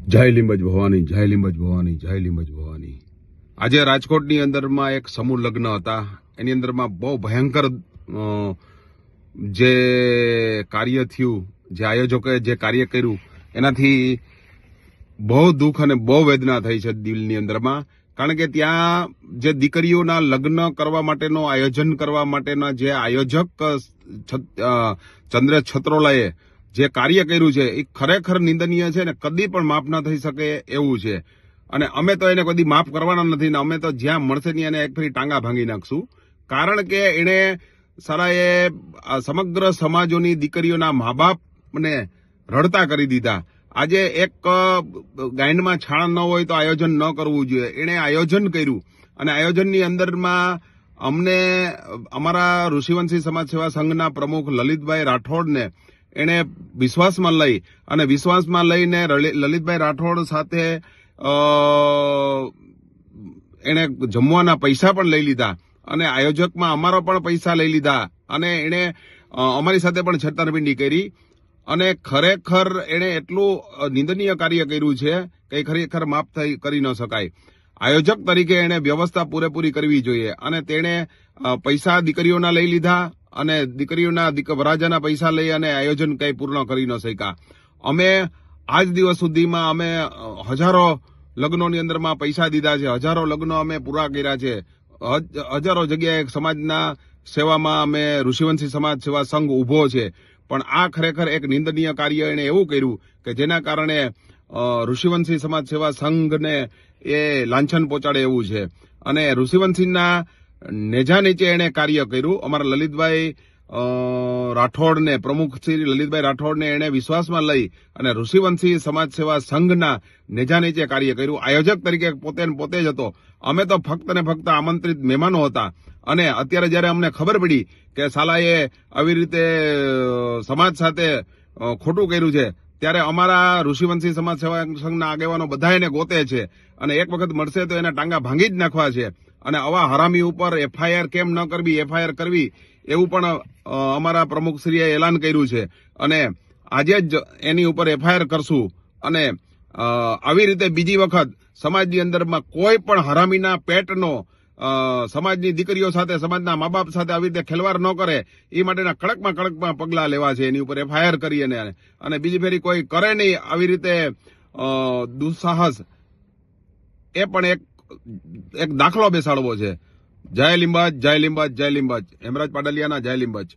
જય લીંબજ ભવાની, જય લીંબજ ભવાની, જય લીંબજ ભવાની। આજે રાજકોટની અંદરમાં એક સમૂહ લગ્ન હતા। એની અંદરમાં બહુ ભયંકર જે કાર્ય થયું, જે આયોજકોએ જે કાર્ય કર્યું એનાથી બહુ દુઃખ અને બહુ વેદના થઈ છે દિલની અંદરમાં। કારણ કે ત્યાં જે દીકરીઓના લગ્ન કરવા માટેનો આયોજન કરવા માટેના જે આયોજક ચંદ્ર છત્રોલાએ જે કાર્ય કર્યું છે એ ખરેખર નિંદનીય છે ને કદી પણ માફ ન થઈ શકે એવું છે। અને અમે તો એને કદી માફ કરવાના નથી ને અમે તો જ્યાં મળશે ત્યાં એને એક ફરી ટાંગા ભાંગી નાખશું। કારણ કે એને સારાએ સમગ્ર સમાજોની દીકરીઓના મા બાપને રડતા કરી દીધા। આજે એક ગાંડમાં છાણ ન હોય તો આયોજન ન કરવું જોઈએ। એણે આયોજન કર્યું અને આયોજનની અંદરમાં અમને અમારા ઋષિવંશી સમાજ સેવા સંઘના પ્રમુખ લલિતભાઈ રાઠોડને એણે વિશ્વાસમાં લઈ અને વિશ્વાસમાં લઈને લલિતભાઈ રાઠોડ સાથે એણે જમવાના પૈસા પણ લઈ લીધા અને આયોજકમાં અમારો પણ પૈસા લઈ લીધા અને એણે અમારી સાથે પણ છેતરપિંડી કરી અને ખરેખર એણે એટલું નિંદનીય કાર્ય કર્યું છે કે ખરેખર માફ કરી ન શકાય। આયોજક તરીકે એણે વ્યવસ્થા પૂરેપૂરી કરવી જોઈએ અને તેણે પૈસા દીકરીઓના લઈ લીધા અને દીકરીઓના વરાજાના પૈસા લઈ અને આયોજન કંઈ પૂર્ણ કરી ન શક્યા। અમે આજ દિવસ સુધીમાં અમે હજારો લગ્નોની અંદરમાં પૈસા દીધા છે, હજારો લગ્નો અમે પૂરા કર્યા છે, હજારો જગ્યાએ સમાજના સેવામાં અમે ઋષિવંશી સમાજ સેવા સંઘ ઉભો છે। પણ આ ખરેખર એક નિંદનીય કાર્ય એણે એવું કર્યું કે જેના કારણે ઋષિવંશી સમાજ સેવા સંઘને એ લાંછન પહોંચાડે એવું છે અને ઋષિવંશીના નેજા નીચે એણે કાર્ય કર્યું। અમારા લલિતભાઈ રાઠોડને પ્રમુખ શ્રી લલિતભાઈ રાઠોડને એણે વિશ્વાસમાં લઈ અને ઋષિવંશી સમાજ સેવા સંઘના નેજા નીચે કાર્ય કર્યું। આયોજક તરીકે પોતે જ હતો, અમે તો ફક્ત ને ફક્ત આમંત્રિત મહેમાનો હતા। અને અત્યારે જયારે અમને ખબર પડી કે સાલાએ આવી રીતે સમાજ સાથે ખોટું કર્યું છે ત્યારે અમારા ઋષિવંશી સમાજ સેવા સંઘના આગેવાનો બધા એને ગોતે છે અને એક વખત મળશે તો એના ટાંગા ભાંગી જ નાખવા છે અને આવા હરામી ઉપર એફઆઈઆર કેમ ન કરવી, એફઆઈઆર કરવી એવું પણ અમારા પ્રમુખશ્રીએ એલાન કર્યું છે અને આજે જ એની ઉપર એફઆઈઆર કરશું અને આવી રીતે બીજી વખત સમાજની અંદરમાં કોઈ પણ હરામીના પેટનો સમાજની દીકરીઓ સાથે, સમાજના મા બાપ સાથે આવી રીતે ખેલવાડ ન કરે એ માટેના કડકમાં પગલા લેવા છે, એની ઉપર એફઆઈઆર કરી અને બીજી ફેરી કોઈ કરે નહીં આવી રીતે દુસ્સાહસ, એ પણ એક દાખલો બેસાડવો છે। જય લીંબજ, જય લીંબજ, જય લીંબજ। હેમરાજ પાડલિયાના જય લીંબજ।